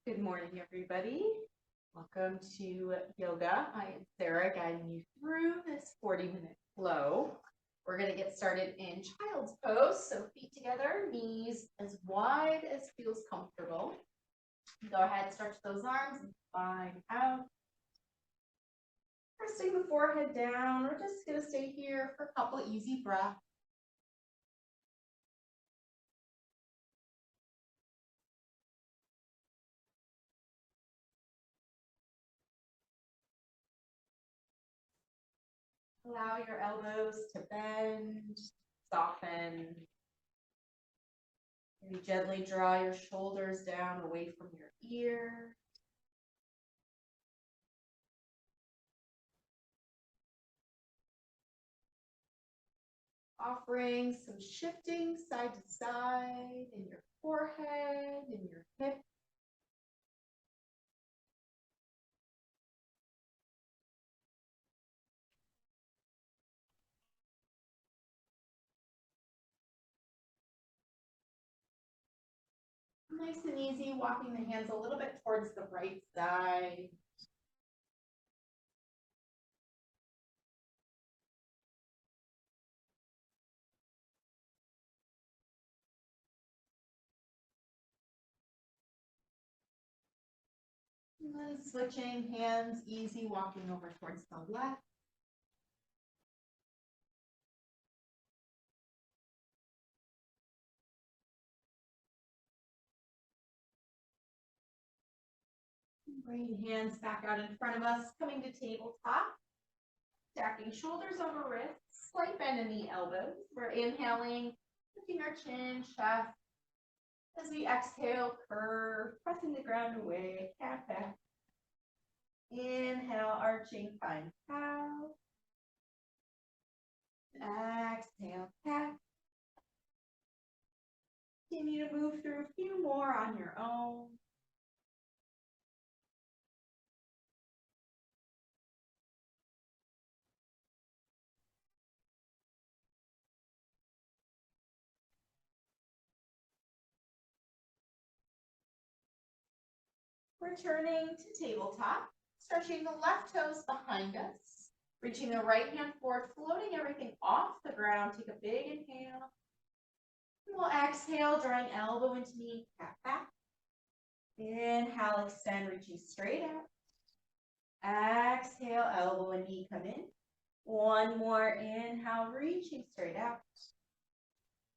Good morning, everybody. Welcome to yoga. I am Sara, guiding you through this 40-minute flow. We're going to get started in child's pose. So feet together, knees as wide as feels comfortable. Go ahead, stretch those arms and spine out. Resting the forehead down. We're just going to stay here for a couple of easy breaths. Allow your elbows to bend, soften. Maybe gently draw your shoulders down away from your ear. Offering some shifting side to side in your forehead, in your hips. Nice and easy, walking the hands a little bit towards the right side. And then switching hands, easy, walking over towards the left. Bring hands back out in front of us, coming to tabletop. Stacking shoulders over wrists, slight bend in the elbows. We're inhaling, lifting our chin, chest. As we exhale, curve, pressing the ground away, cat back. Inhale, arching, find cow. Exhale, cat. Continue to move through a few more on your own. Returning to tabletop, stretching the left toes behind us, reaching the right hand forward, floating everything off the ground. Take a big inhale. We'll exhale, drawing elbow into knee, cat back. Inhale, extend, reaching straight out. Exhale, elbow and knee come in. One more inhale, reaching straight out.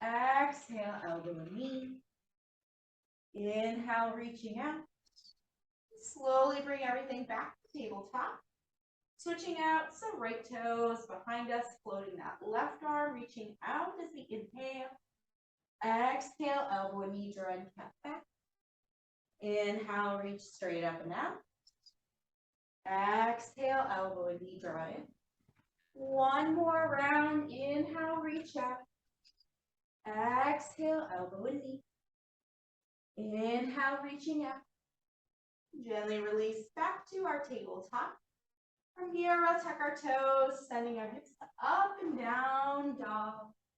Exhale, elbow and knee. Inhale, reaching out. Slowly bring everything back to tabletop. Switching out, so right toes behind us, floating that left arm, reaching out as we inhale. Exhale, elbow and knee, drawing cat back. Inhale, reach straight up and out. Exhale, elbow and knee, draw in. One more round. Inhale, reach out. Exhale, elbow and knee. Inhale, reaching out. Gently release back to our tabletop. From here, we'll tuck our toes, sending our hips up and down, dog,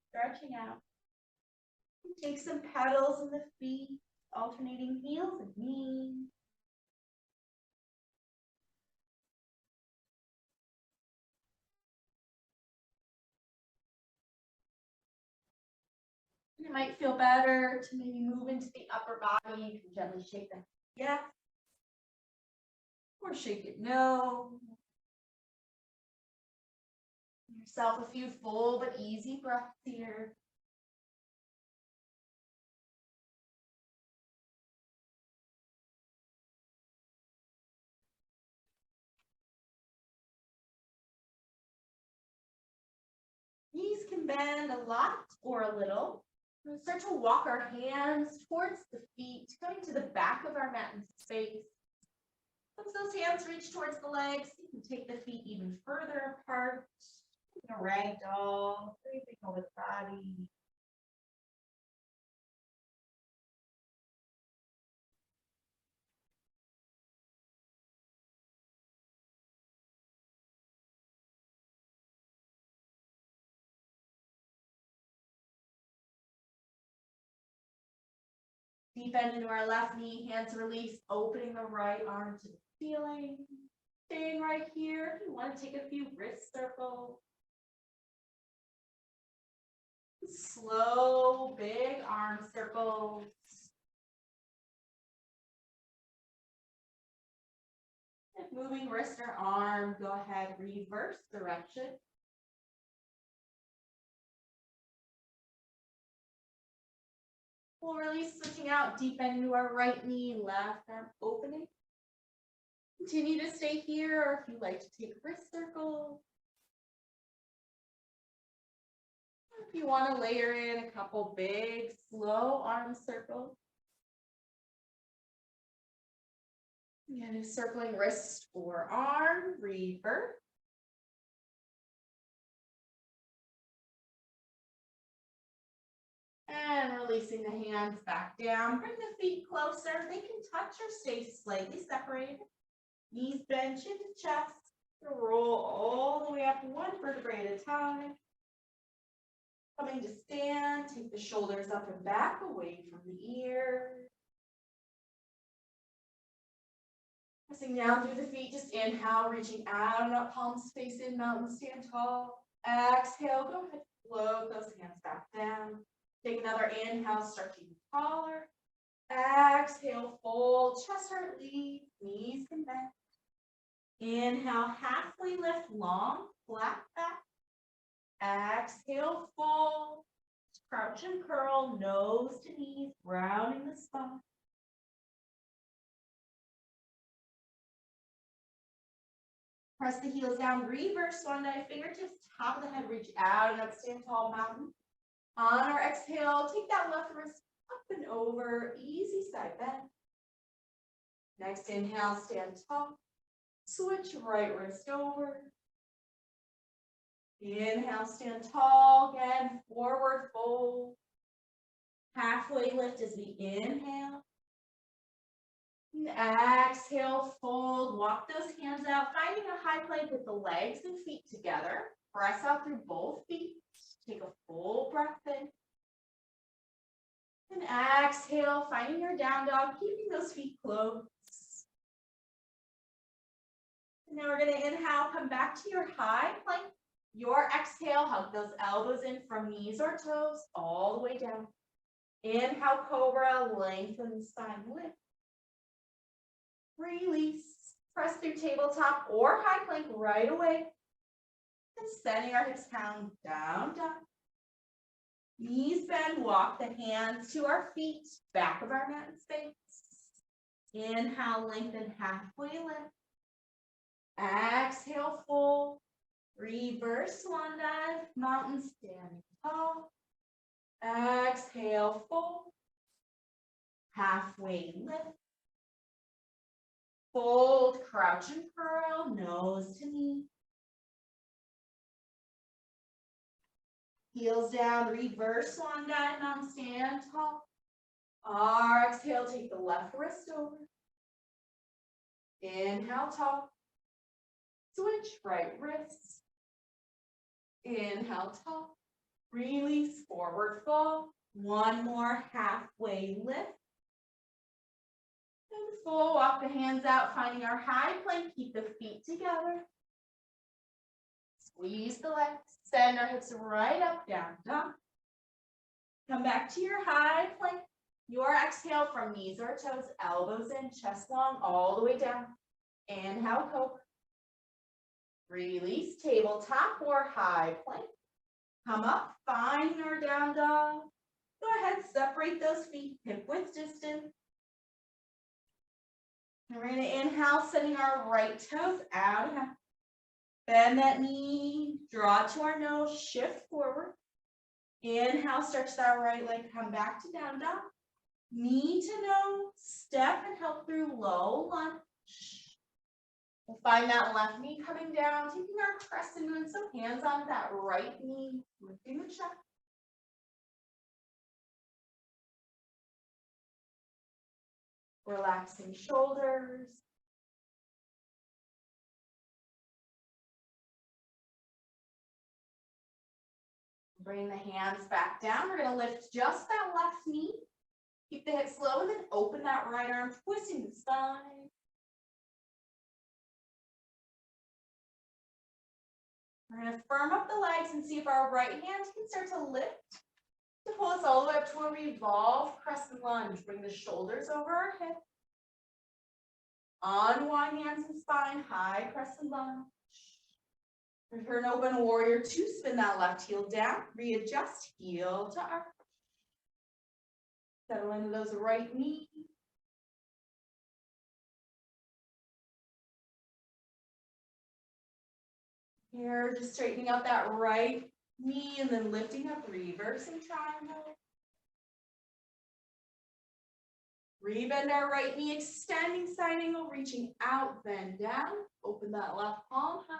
stretching out. Take some pedals in the feet, alternating heels and knees. It might feel better to maybe move into the upper body. You can gently shake them yes, or shake it no. Give yourself a few full but easy breaths here. Knees can bend a lot or a little. We'll start to walk our hands towards the feet, going to the back of our mat in space. Once those hands reach towards the legs, you can take the feet even further apart. A ragdoll, everything over the body. Deep bend into our left knee, hands release, opening the right arm to the ceiling. Staying right here. If you want to take a few wrist circles. Slow, big arm circles. If moving wrist or arm, go ahead, reverse direction. We'll release, switching out, deep bend into our right knee, left arm opening. Continue to stay here, or if you like to take wrist circles. If you want to layer in a couple big, slow arm circles. Again, circling wrist or arm, reverse. And releasing the hands back down. Bring the feet closer. They can touch or stay slightly separated. Knees bend, chin to chest. Roll all the way up one vertebrae at a time. Coming to stand, take the shoulders up and back, away from the ears. Pressing down through the feet, just inhale, reaching out and up, palms face in, mountain stand tall. Exhale, go ahead, float those hands back down. Take another inhale, stretching taller. Exhale, fold, chest heart leads, knees can bend. Inhale, halfway lift, long, flat back. Exhale, fold, crouch and curl, nose to knees, rounding the spine. Press the heels down, reverse swan dive, fingertips, top of the head, reach out and up, stand tall, mountain. On our exhale, take that left wrist up and over, easy side bend. Next inhale, stand tall. Switch right wrist over. Inhale, stand tall again, forward fold. Halfway lift as we inhale. And exhale, fold, walk those hands out, finding a high plank with the legs and feet together. Press out through both feet. Take a full breath in. And exhale, finding your down dog, keeping those feet closed. And now we're going to inhale, come back to your high plank. Your exhale, hug those elbows in from knees or toes all the way down. Inhale, cobra, lengthen the spine, lift. Release. Press through tabletop or high plank right away. And sending our hips down, down, down. Knees bend, walk the hands to our feet, back of our mat in space. Inhale, lengthen, halfway lift. Exhale, fold. Reverse swan dive, mountain standing tall. Exhale, fold. Halfway lift. Fold, crouch and curl, nose to knee. Heels down, reverse swan dive, mountain stand tall. Our exhale, take the left wrist over. Inhale, tall. Switch right wrist. Inhale, tall. Release, forward fold. One more, halfway lift. And full, walk the hands out, finding our high plank, keep the feet together. Squeeze the legs, send our hips right up, down, down. Come back to your high plank. Your exhale from knees or toes, elbows in, chest long, all the way down. Inhale, cobra. Release, tabletop or high plank. Come up, find our down dog. Go ahead, separate those feet, hip width distance. And we're going to inhale, sending our right toes out. Bend that knee, draw to our nose, shift forward. Inhale, stretch that right leg, come back to down dog. Knee to nose, step and help through low lunge. We'll find that left knee coming down, taking our crescent moon, so hands on that right knee, lifting the chest. Relaxing shoulders. Bring the hands back down. We're going to lift just that left knee. Keep the hips low and then open that right arm, twisting the spine. We're going to firm up the legs and see if our right hand can start to lift to pull us all the way up to a revolve crescent lunge. Bring the shoulders over our hips. Unwind hands and spine, high crescent lunge. Return open warrior two, spin that left heel down, readjust, heel to arch. Settle into those right knees. Here, just straightening out that right knee and then lifting up, reversing triangle. Rebend our right knee, extending side angle, reaching out, bend down. Open that left palm high.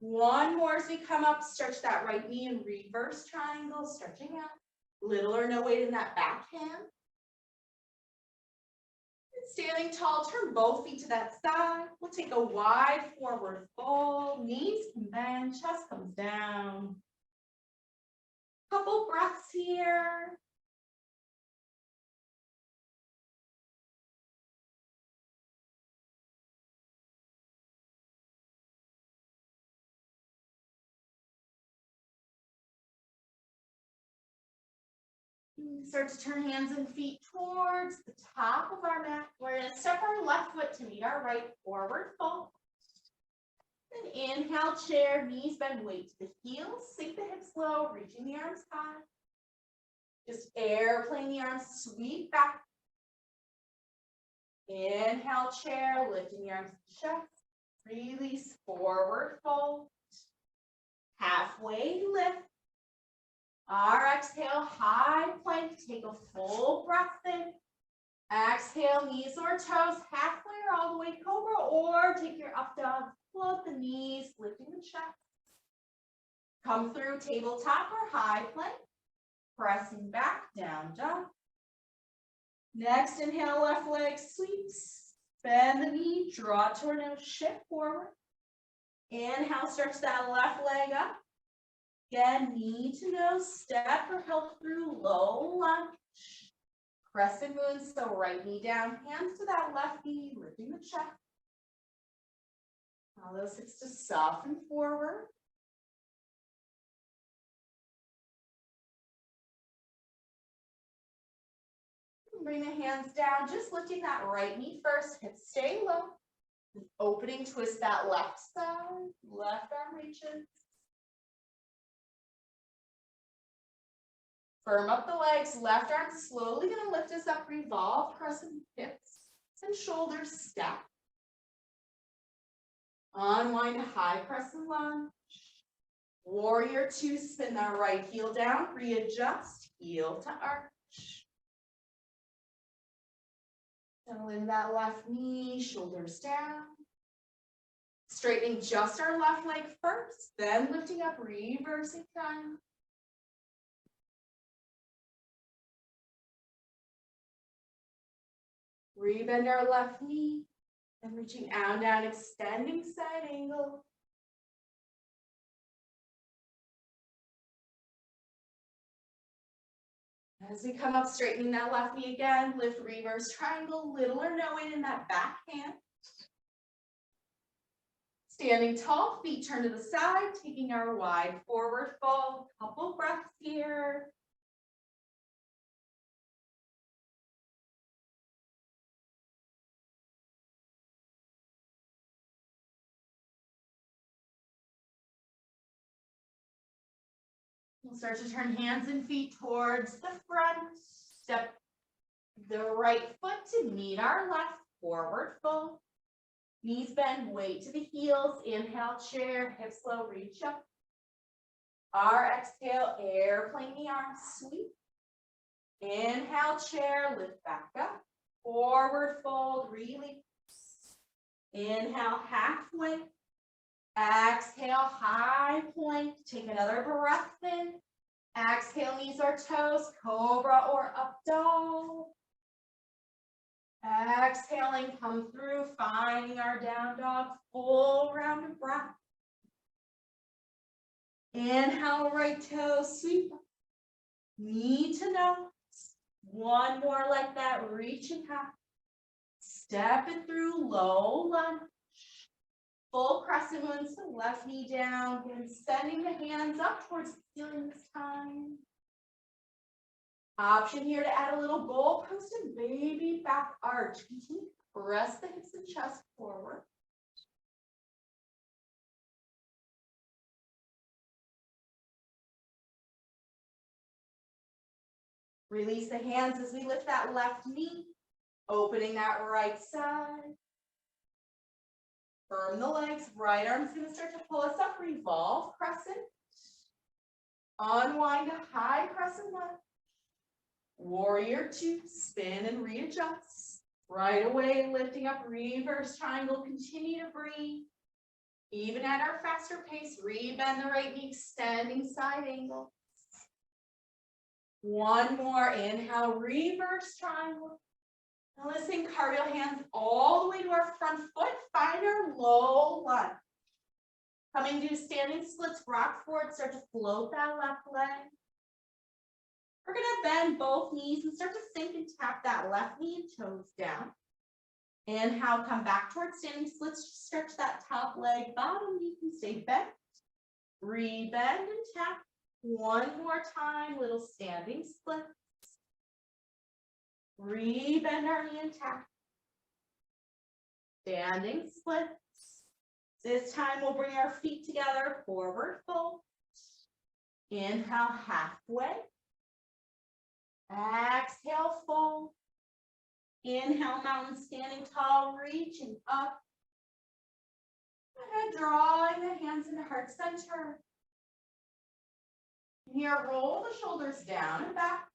One more as we come up, stretch that right knee and reverse triangle, stretching out. Little or no weight in that back hand. Standing tall, turn both feet to that side. We'll take a wide forward fold. Knees can bend, chest comes down. Couple breaths here. Start to turn hands and feet towards the top of our mat. We're going to step our left foot to meet our right, forward fold. Then inhale, chair, knees bend, weight to the heels, sink the hips low, reaching the arms high. Just airplane the arms, sweep back. Inhale, chair, lifting the arms to the chest. Release, forward fold. Halfway lift. Our exhale, high plank, take a full breath in. Exhale, knees or toes, halfway or all the way cobra, or take your up dog, float the knees, lifting the chest. Come through tabletop or high plank, pressing back, down dog. Next, inhale, left leg sweeps, bend the knee, draw tornado, shift forward. Inhale, stretch that left leg up. Again, knee to nose, step or help through low lunge. Crescent moon, so right knee down, hands to that left knee, lifting the chest. Allow those hips to soften forward. Bring the hands down, just lifting that right knee first, hips stay low. Opening, twist that left side, left arm reaches. Firm up the legs, left arm slowly going to lift us up, revolve, crescent hips and shoulders step. Unwind, high crescent lunge. Warrior two, spin that right heel down, readjust, heel to arch. Settle in that left knee, shoulders down. Straightening just our left leg first, then lifting up, reversing triangle. Rebend our left knee and reaching out and down, extending side angle. As we come up, straightening that left knee again, lift, reverse triangle, little or no weight in that back hand. Standing tall, feet turn to the side, taking our wide forward fold. Couple breaths here. We'll start to turn hands and feet towards the front. Step the right foot to meet our left, forward fold. Knees bend, weight to the heels. Inhale, chair, hips low, reach up. Our exhale, airplane the arms, sweep. Inhale, chair, lift back up. Forward fold, release. Inhale, halfway. Exhale, high plank. Take another breath in. Exhale, knees or toes, cobra or up dog. Exhaling, come through, finding our down dog, full round of breath. Inhale, right toe, sweep. Need to know. One more like that, reaching half. Step it through, low lunge. Full crescent moon, so left knee down. Again, sending the hands up towards the ceiling this time. Option here to add a little goalpost and baby back arch. Continue to press the hips and chest forward. Release the hands as we lift that left knee, opening that right side. Firm the legs, right arm's gonna start to pull us up, revolve crescent. Unwind a high crescent lunge. Warrior two, spin and readjust. Right away, lifting up, reverse triangle, continue to breathe. Even at our faster pace, rebend the right knee, extending side angle. One more, inhale, reverse triangle. Now listen, cartwheel hands all the way to our front foot, find our low lunge. Coming to standing splits, rock forward, start to float that left leg. We're gonna bend both knees and start to sink and tap that left knee and toes down. Inhale, come back towards standing splits, stretch that top leg, bottom knee can stay bent. Rebend and tap. One more time, little standing splits. Rebend our knee and tap. Standing splits. This time we'll bring our feet together, forward fold. Inhale, halfway. Exhale, fold. Inhale, mountain standing tall, reaching up. And drawing the hands into heart center. Here, roll the shoulders down and back.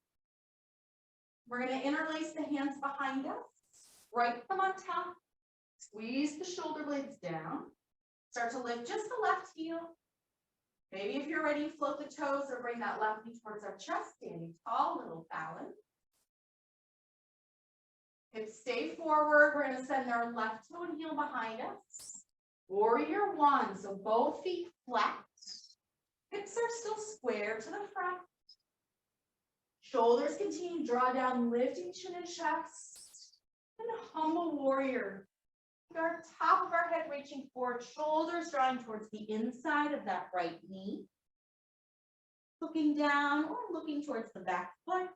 We're going to interlace the hands behind us. Right thumb on top. Squeeze the shoulder blades down. Start to lift just the left heel. Maybe if you're ready, float the toes or bring that left knee towards our chest, standing tall, little balance. Hips stay forward. We're going to send our left toe and heel behind us. Warrior one, so both feet flat. Hips are still square to the front. Shoulders continue to draw down, lifting chin and chest. And a humble warrior. Our top of our head reaching forward, shoulders drawing towards the inside of that right knee. Looking down or looking towards the back foot.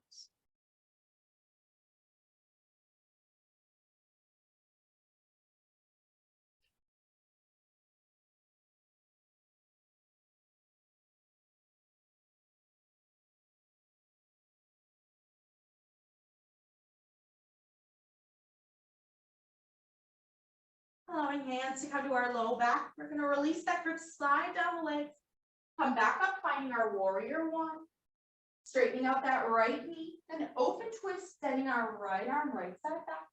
Allowing hands to come to our low back. We're going to release that grip, slide down the legs. Come back up, finding our warrior one. Straightening out that right knee. And open twist, sending our right arm right side back.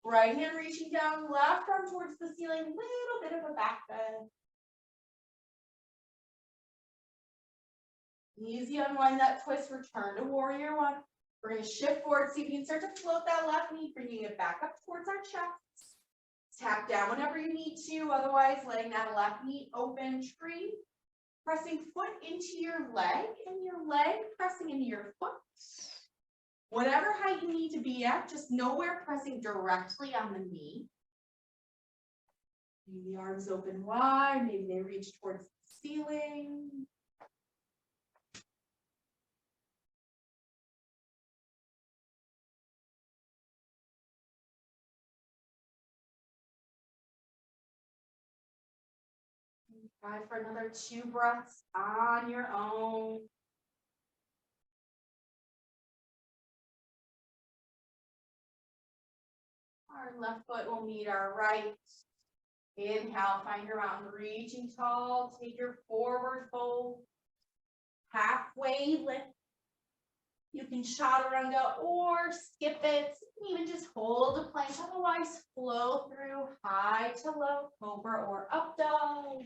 Right hand reaching down, left arm towards the ceiling. Little bit of a back bend. Easy, unwind that twist, return to warrior one. We're going to shift forward, see if you can start to float that left knee, bringing it back up towards our chest. Tap down whenever you need to, otherwise letting that left knee open, tree. Pressing foot into your leg, and your leg pressing into your foot. Whatever height you need to be at, just nowhere pressing directly on the knee. Maybe the arms open wide, maybe they reach towards the ceiling. Try for another 2 breaths on your own. Our left foot will meet our right. Inhale, find your mountain, reaching tall. Take your forward fold. Halfway lift. You can chaturanga or skip it. You can even just hold the plank. Otherwise, flow through high to low, cobra or up dog.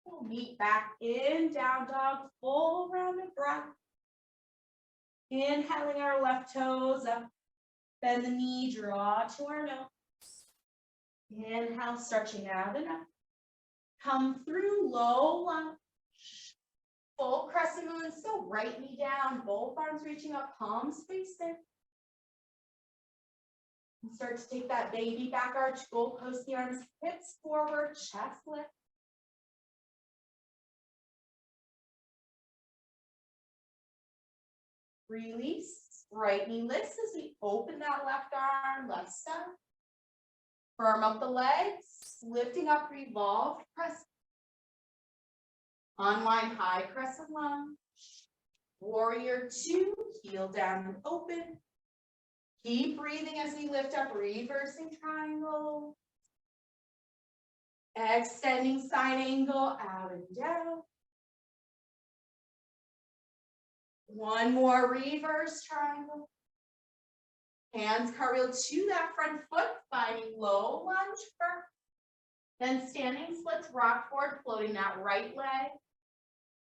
We'll meet back in down dog, full rounded breath. Inhaling our left toes up, bend the knee, draw to our nose. Inhale, stretching out and up. Come through low lunge. right knee down, both arms reaching up, palms facing. And start to take that baby back arch, goalpost the arms, hips forward, chest lift. Release, right knee lifts as we open that left arm, left step. Firm up the legs, lifting up, revolve, press. Unwind, high crescent lunge. Warrior two, heel down and open. Keep breathing as we lift up, reversing triangle. Extending side angle, out and down. One more reverse triangle. Hands cartwheel to that front foot, finding low lunge first. Then standing splits, rock forward, floating that right leg.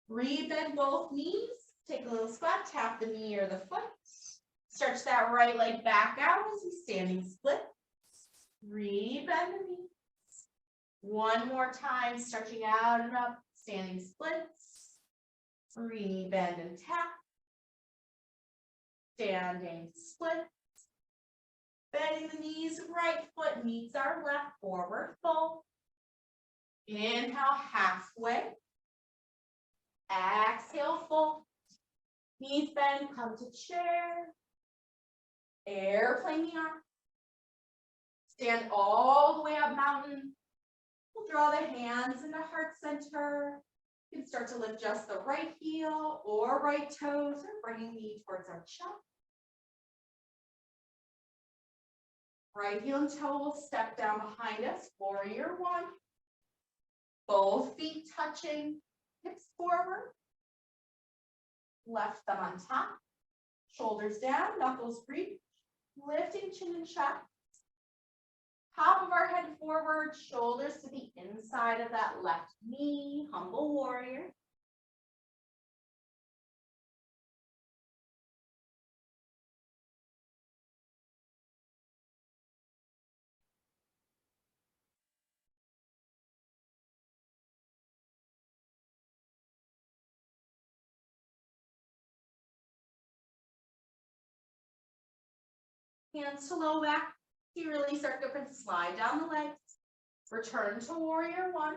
Rebend both knees. Take a little squat, tap the knee or the foot. Stretch that right leg back out as we standing split. Rebend the knees. One more time, stretching out and up, standing splits. Rebend and tap. Standing splits. Bending the knees, right foot meets our left, forward fold. Inhale, halfway. Exhale, fold. Knees bend, come to chair. Airplane the arm. Stand all the way up mountain. We'll draw the hands into heart center. You can start to lift just the right heel or right toes, or bringing knee towards our chest. Right heel and toe will step down behind us, warrior one. Both feet touching, hips forward. Left thumb on top, shoulders down, knuckles reach, lifting chin and chest. Top of our head forward, shoulders to the inside of that left knee, humble warrior. Hands to low back. You release our grip and slide down the legs. Return to warrior one.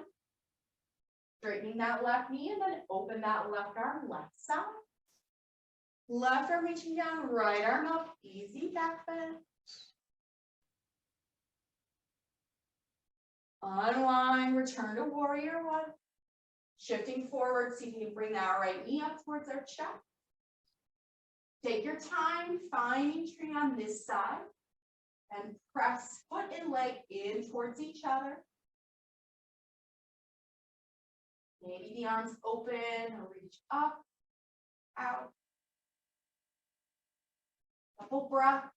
Straightening that left knee and then open that left arm, left side. Left arm reaching down, right arm up, easy back bend. Unwind, return to warrior one. Shifting forward, see if you can bring that right knee up towards our chest. Take your time, finding tree on this side. And press foot and leg in towards each other. Maybe the arms open or reach up, out. Couple breaths.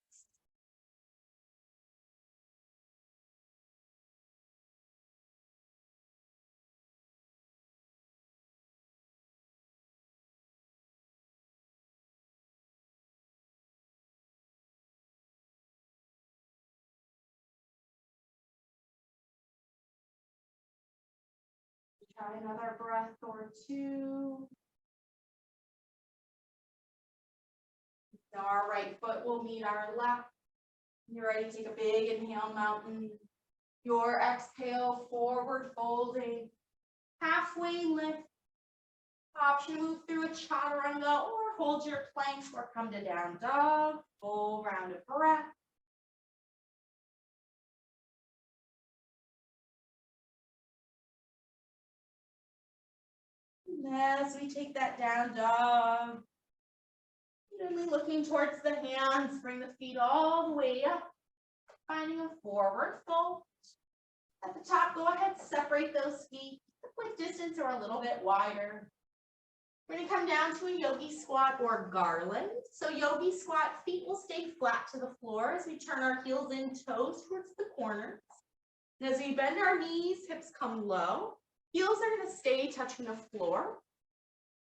Try another breath or two. Now our right foot will meet our left. You're ready to take a big inhale, mountain. Your exhale, forward folding. Halfway lift. Option to move through a chaturanga or hold your planks or come to down dog. Full round of breath. As we take that down dog, evenly looking towards the hands, bring the feet all the way up, finding a forward fold. At the top, go ahead, separate those feet, a quick distance or a little bit wider. We're going to come down to a yogi squat or garland. So yogi squat, feet will stay flat to the floor as we turn our heels in, toes towards the corners. And as we bend our knees, hips come low. Heels are going to stay touching the floor.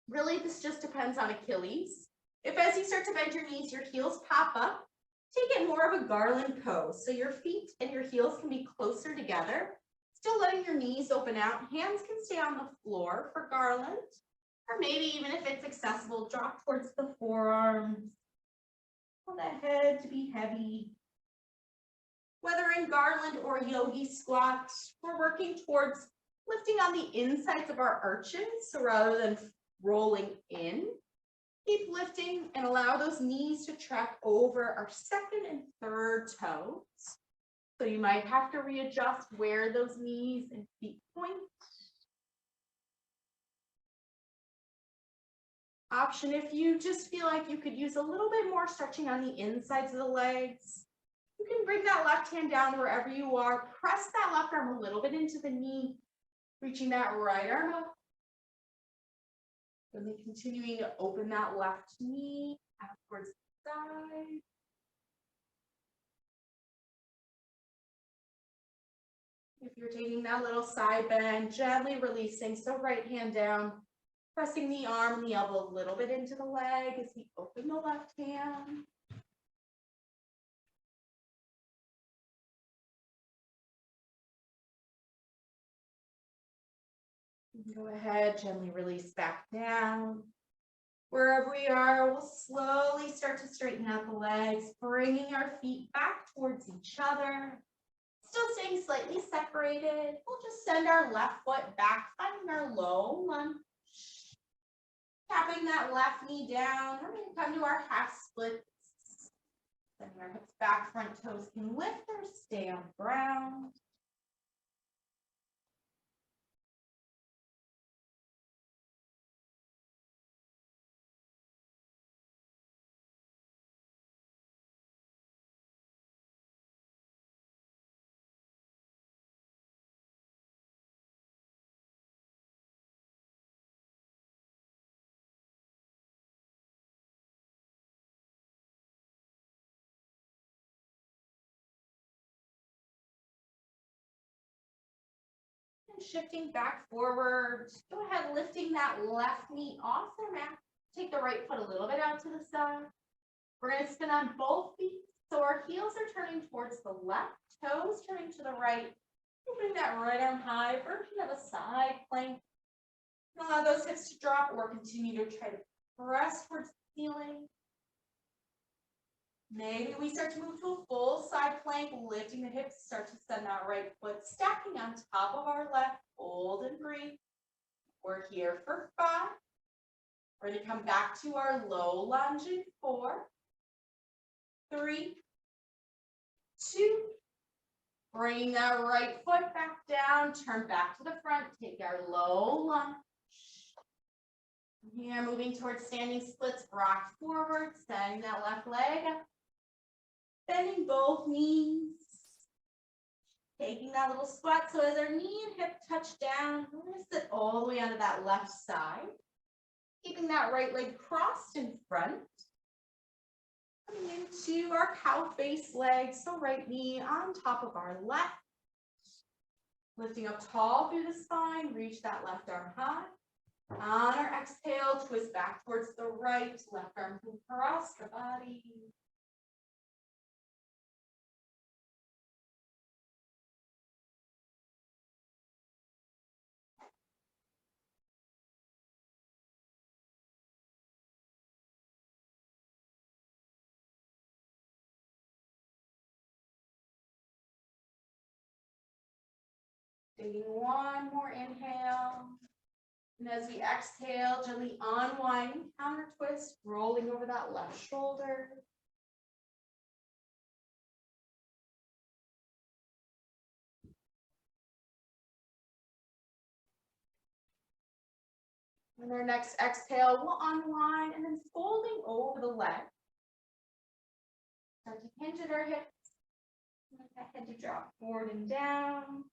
Really, this just depends on Achilles. If as you start to bend your knees, your heels pop up, take it more of a garland pose. So your feet and your heels can be closer together, still letting your knees open out. Hands can stay on the floor for garland. Or maybe even if it's accessible, drop towards the forearms. Pull that head to be heavy. Whether in Garland or Yogi squat, we're working towards lifting on the insides of our arches. So rather than rolling in, keep lifting and allow those knees to track over our second and third toes. So you might have to readjust where those knees and feet point. Option if you just feel like you could use a little bit more stretching on the insides of the legs. You can bring that left hand down wherever you are. Press that left arm a little bit into the knee, reaching that right arm up. And then continuing to open that left knee out towards the side. If you're taking that little side bend, gently releasing, so right hand down, pressing the arm and the elbow a little bit into the leg as we open the left hand. Go ahead, gently release back down. Wherever we are, we'll slowly start to straighten out the legs, bringing our feet back towards each other. Still staying slightly separated. We'll just send our left foot back, finding our low lunge. Tapping that left knee down. We're going to come to our half splits. Sending our hips back, front toes can lift or stay on the ground. Shifting back forward, go ahead, lifting that left knee off the mat. Take the right foot a little bit out to the side. We're going to spin on both feet. So our heels are turning towards the left, toes turning to the right. Moving that right arm high, version of a side plank. Allow those hips to drop or continue to try to press towards the ceiling. Maybe we start to move to a full side plank, lifting the hips, start to send that right foot, stacking on top of our left, hold and breathe. We're here for 5. We're going to come back to our low lunge in 4, 3, 2. Bringing that right foot back down, turn back to the front, take our low lunge. Here, moving towards standing splits, rock forward, setting that left leg up. Bending both knees, taking that little squat. So as our knee and hip touch down, we're going to sit all the way onto that left side. Keeping that right leg crossed in front. Coming into our cow face leg, so right knee on top of our left. Lifting up tall through the spine, reach that left arm high. On our exhale, twist back towards the right, left arm across the body. Taking one more inhale. And as we exhale, gently unwind, counter twist, rolling over that left shoulder. And our next exhale, we'll unwind and then folding over the leg. Start to hinge at our hips. Let that head to drop forward and down.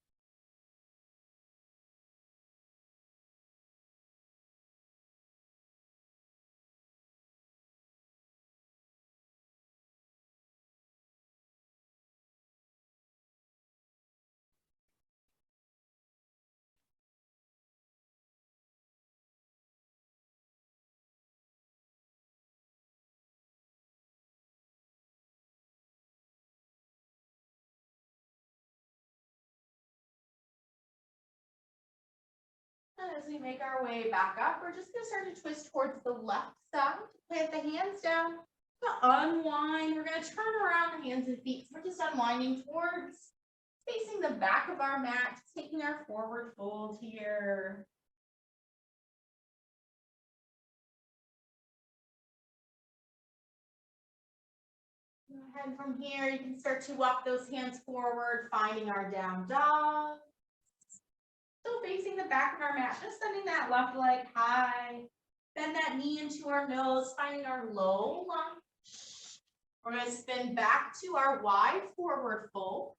And as we make our way back up, we're just going to start to twist towards the left side. Plant the hands down. To unwind. We're going to turn around the hands and feet. So we're just unwinding towards facing the back of our mat, taking our forward fold here. And from here, you can start to walk those hands forward, finding our down dog. Still facing the back of our mat, just sending that left leg high. Bend that knee into our nose, finding our low lunge. We're going to spin back to our wide forward fold.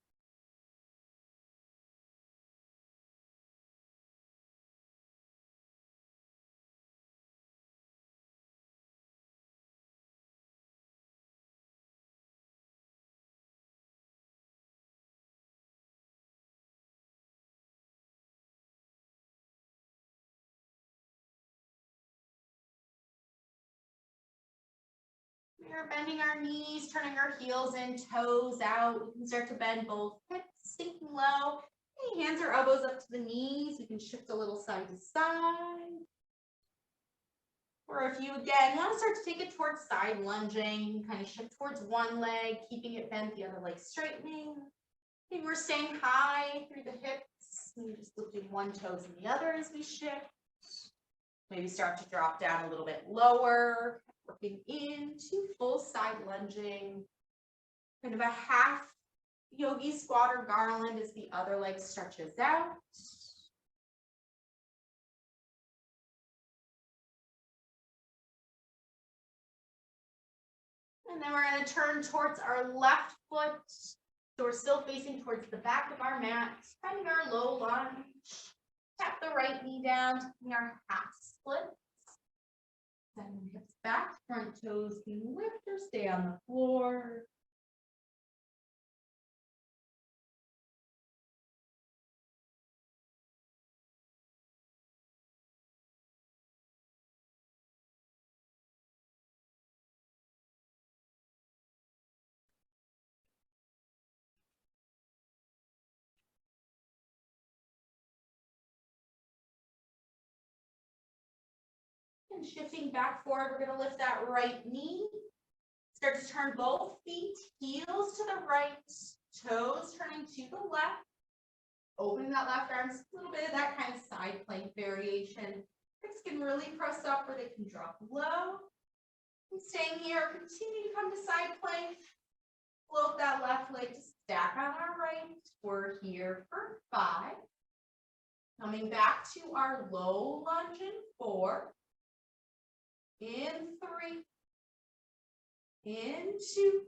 We're bending our knees, turning our heels in, toes out. We can start to bend both hips, sinking low. Any hands or elbows up to the knees. We can shift a little side to side. Or if you, again, want to start to take it towards side lunging, you can kind of shift towards one leg, keeping it bent, the other leg straightening. Maybe we're staying high through the hips. Maybe just lifting one toes and the other as we shift. Maybe start to drop down a little bit lower. Working into full side lunging, kind of a half yogi squat or garland as the other leg stretches out. And then we're going to turn towards our left foot. So we're still facing towards the back of our mat, finding our low lunge. Tap the right knee down, taking our half split. Send hips back, front toes can lift or stay on the floor. And shifting back forward, we're going to lift that right knee. Start to turn both feet, heels to the right, toes turning to the left. Opening that left arm, just a little bit of that kind of side plank variation. Hips can really press up or they can drop low. And staying here, continue to come to side plank. Float that left leg to stack on our right. We're here for 5. Coming back to our low lunge in 4. In 3. In 2.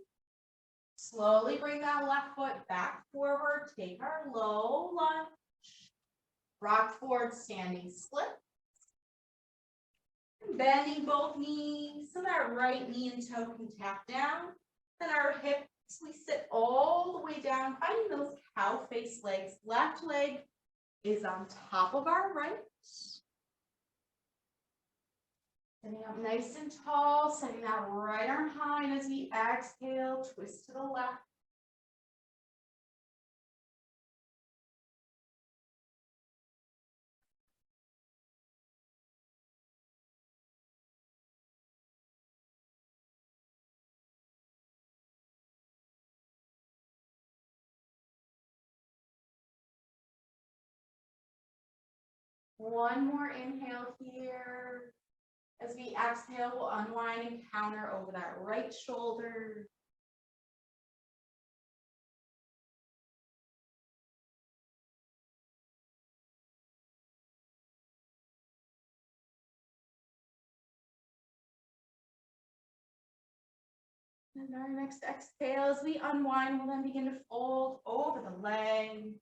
Slowly bring that left foot back forward. Take our low lunge. Rock forward, standing split. Bending both knees so that right knee and toe can tap down. Then our hips, we sit all the way down, finding those cow face legs. Left leg is on top of our right. Sitting up nice and tall, setting that right arm high, and as we exhale, twist to the left. One more inhale here. As we exhale, we'll unwind and counter over that right shoulder. And our next exhale, as we unwind, we'll then begin to fold over the legs.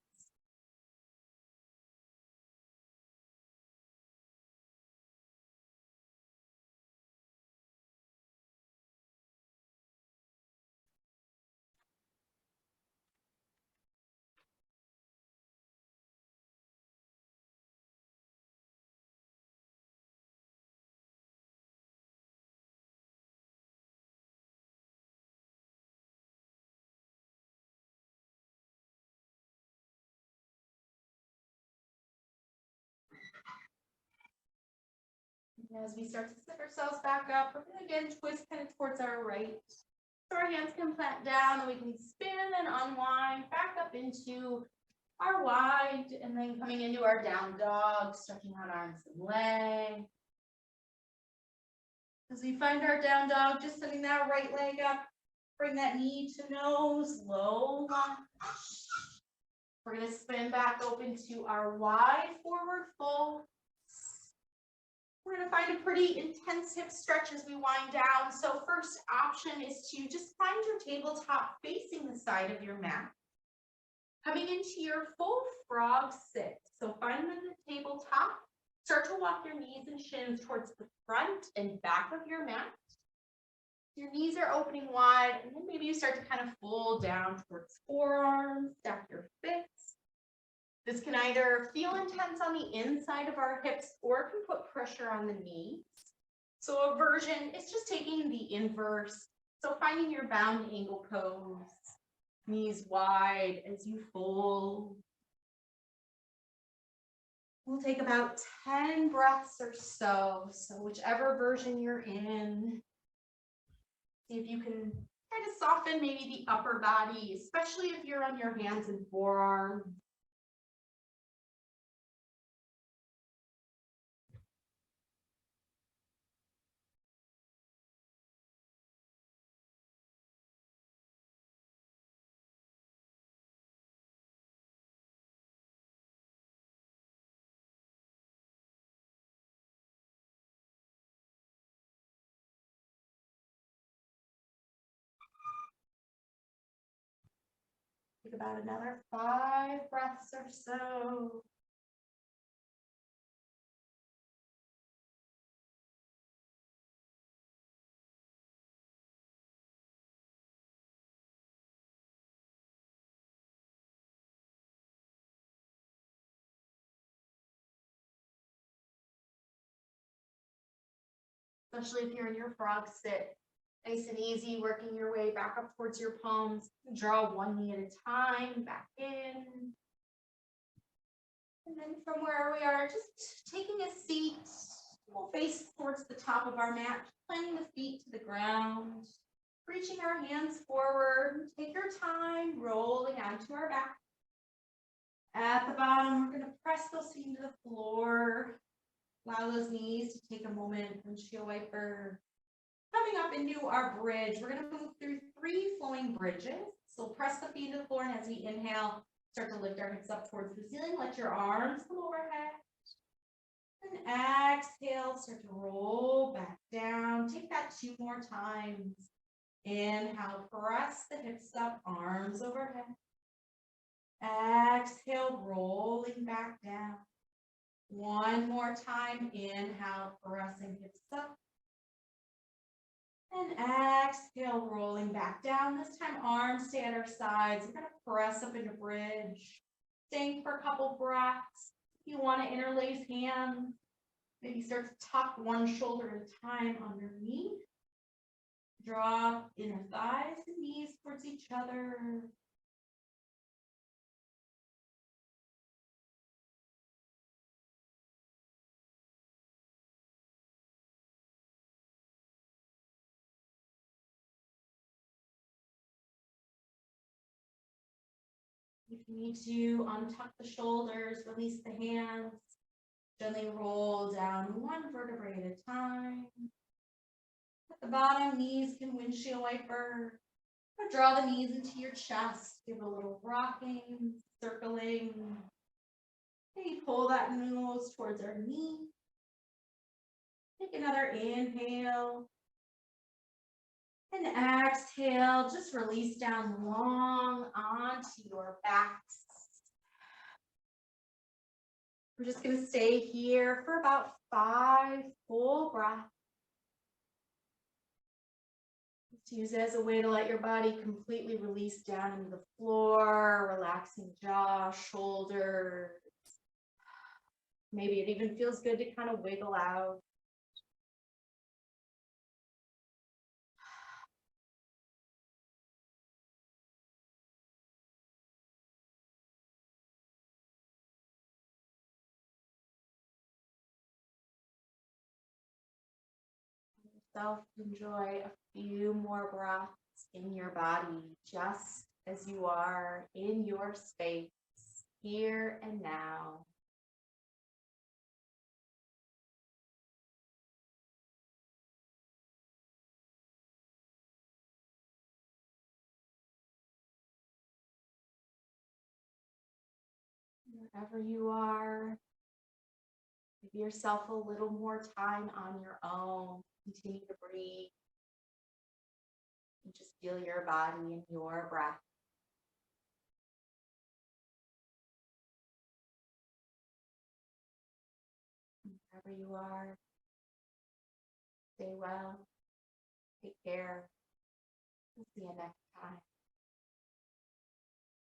As we start to sit ourselves back up, we're going to again twist kind of towards our right. So our hands can plant down and we can spin and unwind back up into our wide, and then coming into our down dog, stretching out arms and legs. As we find our down dog, just setting that right leg up, bring that knee to nose, low lunge. We're going to spin back open to our wide forward fold. We're going to find a pretty intense hip stretch as we wind down. So first option is to just find your tabletop facing the side of your mat. Coming into your full frog sit. So find the tabletop. Start to walk your knees and shins towards the front and back of your mat. Your knees are opening wide, and then maybe you start to kind of fold down towards forearms, stack your fists. This can either feel intense on the inside of our hips or it can put pressure on the knees. So a version is just taking the inverse. So finding your bound ankle pose, knees wide as you fold. We'll take about 10 breaths or so. So whichever version you're in, see if you can try to soften maybe the upper body, especially if you're on your hands and forearms. Take about another 5 breaths or so. Especially if you're in your frog sit, nice and easy, working your way back up towards your palms. Draw one knee at a time, back in. And then from where we are, just taking a seat, we'll face towards the top of our mat, planting the feet to the ground, reaching our hands forward. Take your time, rolling onto our back. At the bottom, we're going to press those feet into the floor. Allow those knees to take a moment, windshield wiper. Coming up into our bridge, we're going to move through 3 flowing bridges. So press the feet to the floor, and as we inhale, start to lift our hips up towards the ceiling. Let your arms come overhead. And exhale, start to roll back down. Take that 2 more times. Inhale, press the hips up, arms overhead. Exhale, rolling back down. 1 more time, inhale, pressing hips up. And exhale, rolling back down. This time, arms stay at our sides. We're going to press up into bridge. Staying for a couple breaths. If you want to interlace hands, maybe start to tuck one shoulder at a time underneath. Draw inner thighs and knees towards each other. If you need to untuck the shoulders, release the hands, gently roll down 1 vertebrae at a time. At the bottom, knees can windshield wiper. Or draw the knees into your chest. Give a little rocking, circling. Maybe pull that nose towards our knee. Take another inhale. And exhale, just release down long onto your backs. We're just going to stay here for about 5 full breaths. Just use it as a way to let your body completely release down into the floor, relaxing jaw, shoulders. Maybe it even feels good to kind of wiggle out. yourself enjoy a few more breaths in your body, just as you are in your space, here and now. Wherever you are, give yourself a little more time on your own. Continue to breathe and just feel your body and your breath. Wherever you are, stay well, take care. We'll see you next time.